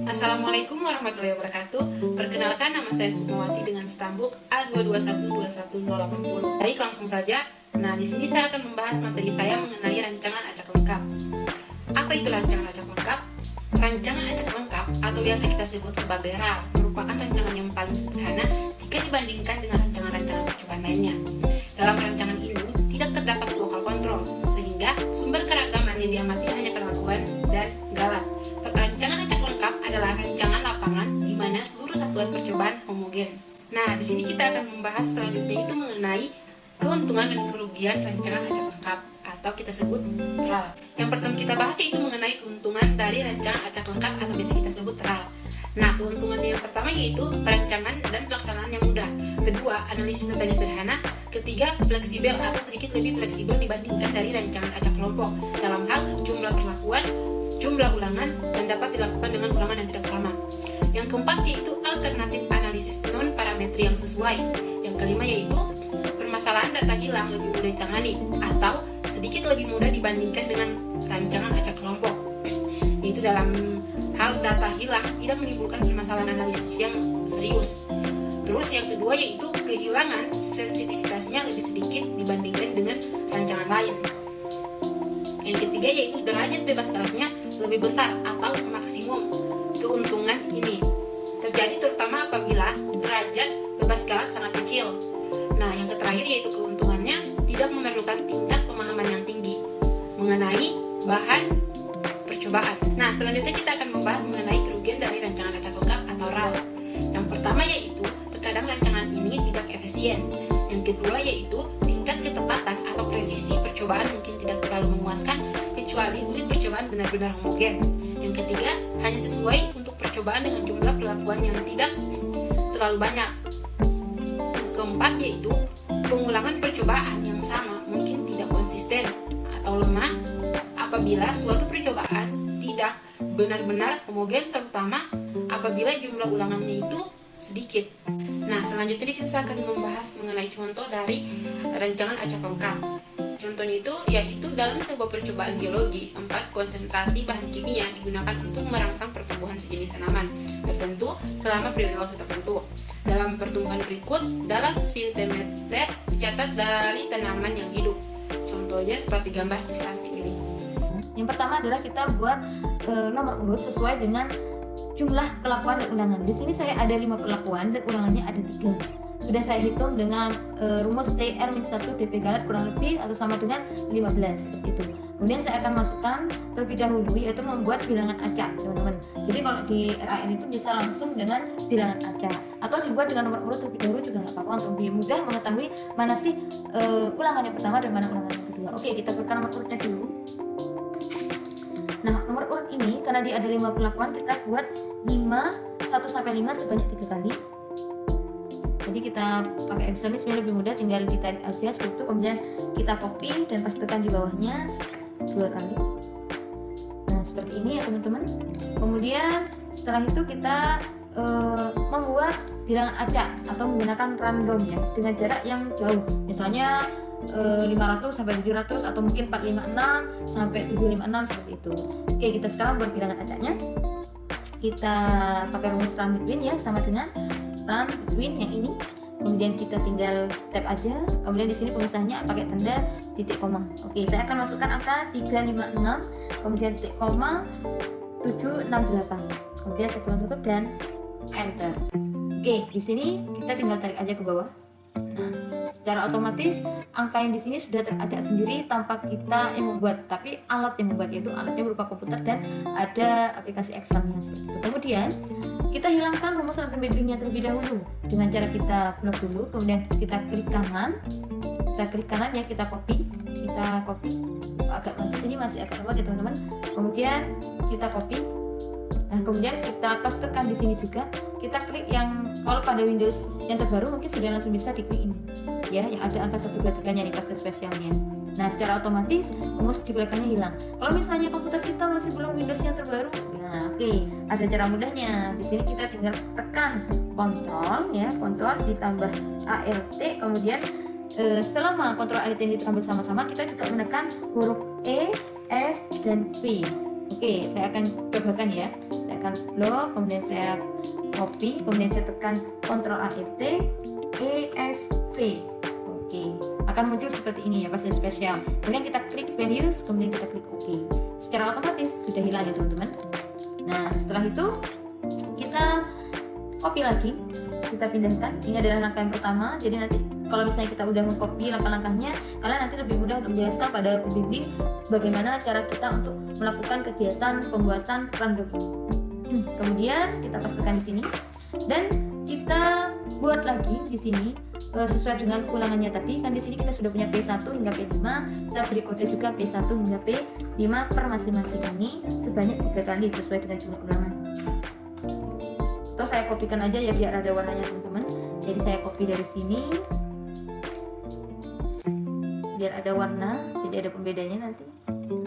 Assalamualaikum warahmatullahi wabarakatuh. Perkenalkan, nama saya Sukmawati dengan stambuk A221211080. Baik, langsung saja. Nah, di sini saya akan membahas materi saya mengenai rancangan acak lengkap. Apa itu rancangan acak lengkap? Rancangan acak lengkap atau biasa kita sebut sebagai RAL merupakan rancangan yang paling sederhana jika dibandingkan dengan rancangan-rancangan percobaan lainnya. Dalam rancangan ini tidak terdapat lokal kontrol, sehingga sumber keragaman yang diamati hanya perlakuan dan galat. Rancangan acak lengkap adalah rancangan lapangan di mana seluruh satuan percobaan homogen. Nah, di sini kita akan membahas selanjutnya itu mengenai keuntungan dan kerugian rancangan acak lengkap atau kita sebut RAL. Yang pertama kita bahas yaitu mengenai keuntungan dari rancangan acak lengkap atau biasa kita sebut RAL. Nah, keuntungan yang pertama yaitu perancangan dan pelaksanaan yang mudah. Kedua, analisis datanya sederhana. Ketiga, fleksibel atau sedikit lebih fleksibel dibandingkan dari rancangan acak kelompok dalam hal jumlah perlakuan, jumlah ulangan, dan dapat dilakukan dengan ulangan yang tidak sama. Yang keempat yaitu alternatif analisis non parametri yang sesuai. Yang kelima yaitu permasalahan data hilang lebih mudah ditangani atau sedikit lebih mudah dibandingkan dengan rancangan acak kelompok, yaitu dalam hal data hilang tidak menimbulkan permasalahan analisis yang serius. Terus yang kedua yaitu kehilangan sensitivitasnya lebih sedikit dibandingkan dengan rancangan lain. Yang ketiga yaitu derajat bebas galatnya lebih besar atau maksimum. Keuntungan ini terjadi terutama apabila derajat bebas galat sangat kecil. Nah, yang terakhir yaitu keuntungannya tidak memerlukan tingkat pemahaman yang tinggi mengenai bahan percobaan. Nah, selanjutnya kita akan membahas mengenai kerugian dari rancangan acak lengkap atau RAL. Yang pertama yaitu terkadang rancangan ini tidak efisien. Yang kedua yaitu tingkat ketepatan atau presisi percobaan mungkin tidak terlalu memuaskan kecuali unit percobaan benar-benar homogen. Yang ketiga, hanya sesuai untuk percobaan dengan jumlah perlakuan yang tidak terlalu banyak. Yang keempat yaitu pengulangan percobaan yang sama mungkin tidak konsisten atau lemah apabila suatu percobaan tidak benar-benar homogen, terutama apabila jumlah ulangannya itu sedikit. Nah, selanjutnya di sini saya akan membahas mengenai contoh dari rancangan acak lengkap. Contohnya itu yaitu dalam sebuah percobaan biologi, 4 konsentrasi bahan kimia digunakan untuk merangsang pertumbuhan sejenis tanaman tertentu selama periode waktu tertentu. Dalam pertumbuhan berikut, dalam sentimeter dicatat dari tanaman yang hidup. Contohnya seperti gambar di samping ini. Yang pertama adalah kita buat nomor urut sesuai dengan jumlah perlakuan dan ulangan. Di sini saya ada 5 perlakuan dan ulangannya ada 3. Sudah saya hitung dengan rumus TR-1 DP galat kurang lebih atau sama dengan 15 seperti itu. Kemudian saya akan masukkan terlebih dahulu yaitu membuat bilangan acak, teman-teman. Jadi kalau di RAN itu bisa langsung dengan bilangan acak atau dibuat dengan nomor urut terlebih dahulu juga nggak apa-apa untuk lebih mudah mengetahui mana sih ulangan yang pertama dan mana ulangan yang kedua. Oke, kita buatkan nomor urutnya dulu. Nah, nomor urut ini karena dia ada 5 perlakuan, kita buat 1 sampai 5 sebanyak 3 kali. Jadi kita pakai Excel ini sebenarnya lebih mudah, tinggal ditarik aja seperti itu. Kemudian kita copy dan pastekan di bawahnya 2 kali. Nah, seperti ini ya teman-teman. Kemudian setelah itu kita membuat bilangan acak atau menggunakan random ya dengan jarak yang jauh. Misalnya 500 sampai 700 atau mungkin 456 sampai 756 seperti itu. Oke, kita sekarang buat bilangan acaknya. Kita pakai rumus run between ya, sama dengan run between yang ini. Kemudian kita tinggal tab aja. Kemudian di sini pemisahnya pakai tanda titik koma. Oke, saya akan masukkan angka 356, kemudian titik koma 768. Kemudian saya tutup dan enter. Oke, di sini kita tinggal tarik aja ke bawah. Nah, secara otomatis angka yang di sini sudah teracak sendiri tanpa kita yang membuat, tapi alat yang membuat, yaitu alatnya berupa komputer dan ada aplikasi Excel-nya seperti itu. Kemudian kita hilangkan rumus random between-nya terlebih dahulu dengan cara kita blok dulu, kemudian kita klik kanan ya, kita copy agak maju, ini masih agak lemot ya teman-teman. Kemudian kita copy. Nah, kemudian kita pastekan di sini juga. Kita klik yang kalau pada Windows yang terbaru mungkin sudah langsung bisa diklik ini ya, yang ada angka 1, 2, 3 nya nih, paste spesialnya. Nah, secara otomatis rumus di belakangnya hilang. Kalau misalnya komputer kita masih belum Windows yang terbaru, nah oke, ada cara mudahnya. Di sini kita tinggal tekan kontrol ya, kontrol ditambah ALT, kemudian selama kontrol ALT ini ditambah sama-sama, kita juga menekan huruf E, S, dan V. Oke, saya akan cobakan ya. Saya tekan blok, kemudian saya copy, kemudian saya tekan Ctrl ALT ESV. Oke, akan muncul seperti ini ya, password spesial. Kemudian kita klik values, kemudian kita klik OK. Secara otomatis sudah hilang ya teman-teman. Nah, setelah itu kita copy lagi, kita pindahkan. Ini adalah langkah yang pertama. Jadi nanti kalau misalnya kita udah mengcopy langkah-langkahnya, kalian nanti lebih mudah untuk menjelaskan pada pembimbing bagaimana cara kita untuk melakukan kegiatan pembuatan random. Kemudian kita pastikan di sini dan kita buat lagi di sini sesuai dengan ulangannya tadi. Kan di sini kita sudah punya P1 hingga P5, kita beri kode juga P1 hingga P5 per masing-masing ini sebanyak 3 kali sesuai dengan jumlah ulangan. Terus saya kopikan aja ya biar ada warnanya teman-teman. Jadi saya copy dari sini biar ada warna, jadi ada pembedanya nanti.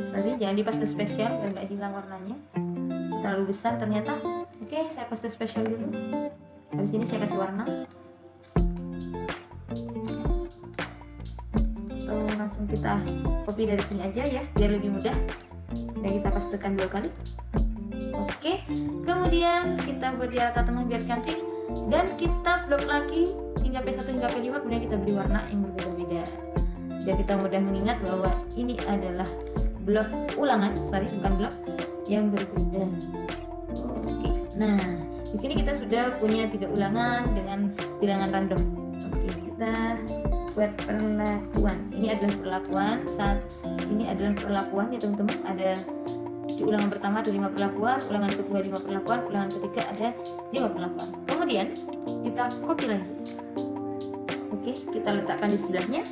Sorry, jangan di paste spesial biar nggak hilang warnanya. Terlalu besar ternyata. Oke, saya paste spesial dulu. Habis ini saya kasih warna. Langsung kita copy dari sini aja ya biar lebih mudah. Dan kita pastekan 2 kali. Oke, kemudian kita buat di rata tengah biar cantik dan kita blok lagi hingga P1 hingga P5, kemudian kita beri warna yang berbeda-beda biar kita mudah mengingat bahwa ini adalah blok ulangan, bukan blok yang berbeda. Oke, nah di sini kita sudah punya 3 ulangan dengan bilangan random. Oke, kita buat perlakuan. Ini adalah perlakuan ya teman-teman. Ada di ulangan pertama ada 5 perlakuan, ulangan kedua 5 perlakuan, ulangan ketiga ada 5 perlakuan. Kemudian kita copy lagi. Oke, kita letakkan di sebelahnya.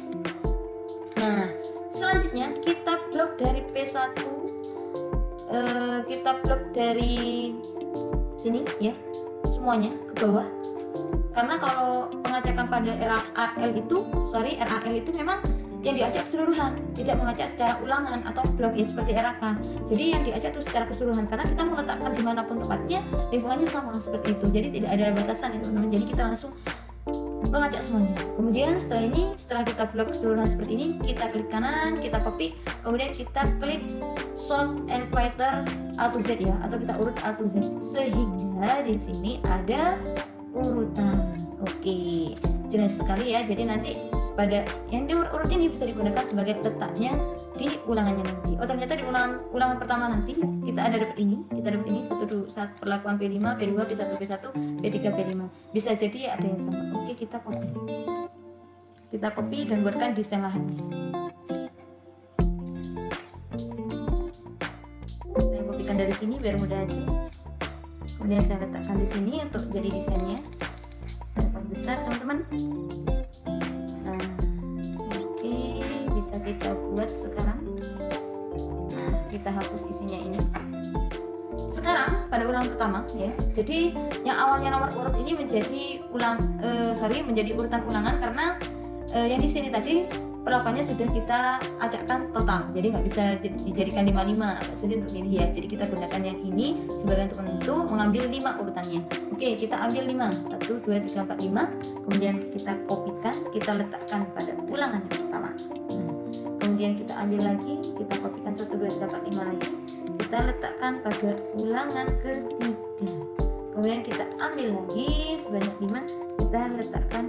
Nah, selanjutnya kita blok dari P1, kita blok dari sini ya, semuanya ke bawah. Karena kalau pengacakan pada RAL itu memang yang diacak keseluruhan, tidak mengacak secara ulangan atau blok ya seperti RAK. Jadi yang diacak itu secara keseluruhan karena kita meletakkan dimanapun tempatnya, lingkungannya sama seperti itu. Jadi tidak ada batasan ya teman-teman. Jadi kita langsung mengacak semuanya. Kemudian setelah kita blok keseluruhan seperti ini, kita klik kanan, kita copy, kemudian kita klik sort and filter A to Z ya, atau kita urut A to Z sehingga di sini ada urutan. Oke, jelas sekali ya. Jadi nanti pada yang diurut ini bisa digunakan sebagai letaknya di ulangannya nanti. Oh ternyata di ulangan pertama nanti kita dapat ini saat perlakuan P5, P2, P1, P1, P3, P5. Bisa jadi ada yang sama. Oke, kita copy dan buatkan desain lahannya. Saya kopikan dari sini biar mudah aja. Kemudian saya letakkan di sini untuk jadi desainnya. Saya perbesar teman-teman. Kita buat sekarang. Nah, kita hapus isinya ini. Sekarang pada ulangan pertama ya. Jadi yang awalnya nomor urut ini menjadi menjadi urutan ulangan karena yang di sini tadi perlakuannya sudah kita acakkan total. Jadi nggak bisa dijadikan 55 agak sulit untuk ini ya. Jadi kita gunakan yang ini sebagai untuk penentu, mengambil 5 urutannya. Oke, kita ambil 5. 1 2 3 4 5. Kemudian kita kopikan, kita letakkan pada ulangan yang pertama. Kemudian kita ambil lagi, kita kopikan 1, 2, 3, 4, 5 lagi, kita letakkan pada ulangan ketiga. Kemudian kita ambil lagi sebanyak 5, kita letakkan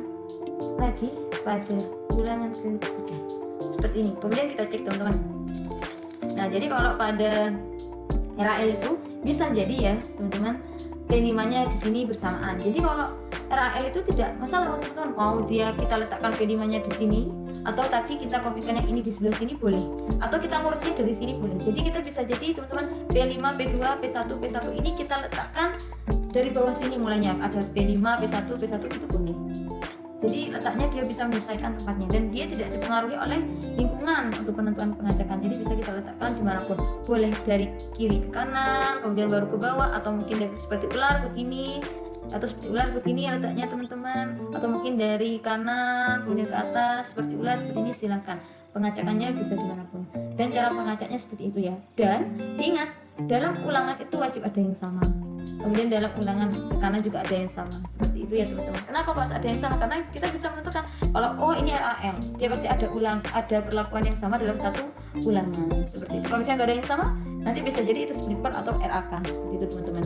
lagi pada ulangan ketiga seperti ini. Kemudian kita cek teman-teman. Nah jadi kalau pada RAL itu bisa jadi ya teman-teman, P5 nya di sini bersamaan. Jadi kalau RAL itu tidak masalah teman-teman, mau dia kita letakkan P5 nya di sini atau tadi kita kopikan yang ini di sebelah sini boleh, atau kita ngurutnya dari sini boleh. Jadi kita bisa jadi teman-teman P5, P2, P1 ini kita letakkan dari bawah sini mulainya, ada P5, P1 itu boleh. Jadi letaknya dia bisa menyesuaikan tempatnya dan dia tidak dipengaruhi oleh lingkungan untuk penentuan pengacakan. Jadi bisa kita letakkan dimanapun, boleh dari kiri ke kanan, kemudian baru ke bawah, atau mungkin dari seperti ular begini, atau seperti ular begini letaknya teman-teman, atau mungkin dari kanan kemudian ke atas seperti ular seperti ini, silakan. Pengacakannya bisa dimanapun dan cara pengacaknya seperti itu ya. Dan ingat, dalam ulangan itu wajib ada yang sama, kemudian dalam ulangan ke kanan juga ada yang sama, seperti itu ya teman-teman. Kenapa kok ada yang sama? Karena kita bisa menentukan kalau ini RAL, dia pasti ada perlakuan yang sama dalam satu ulangan seperti itu. Kalau misalnya nggak ada yang sama, nanti bisa jadi itu splipper atau RAK seperti itu teman-teman.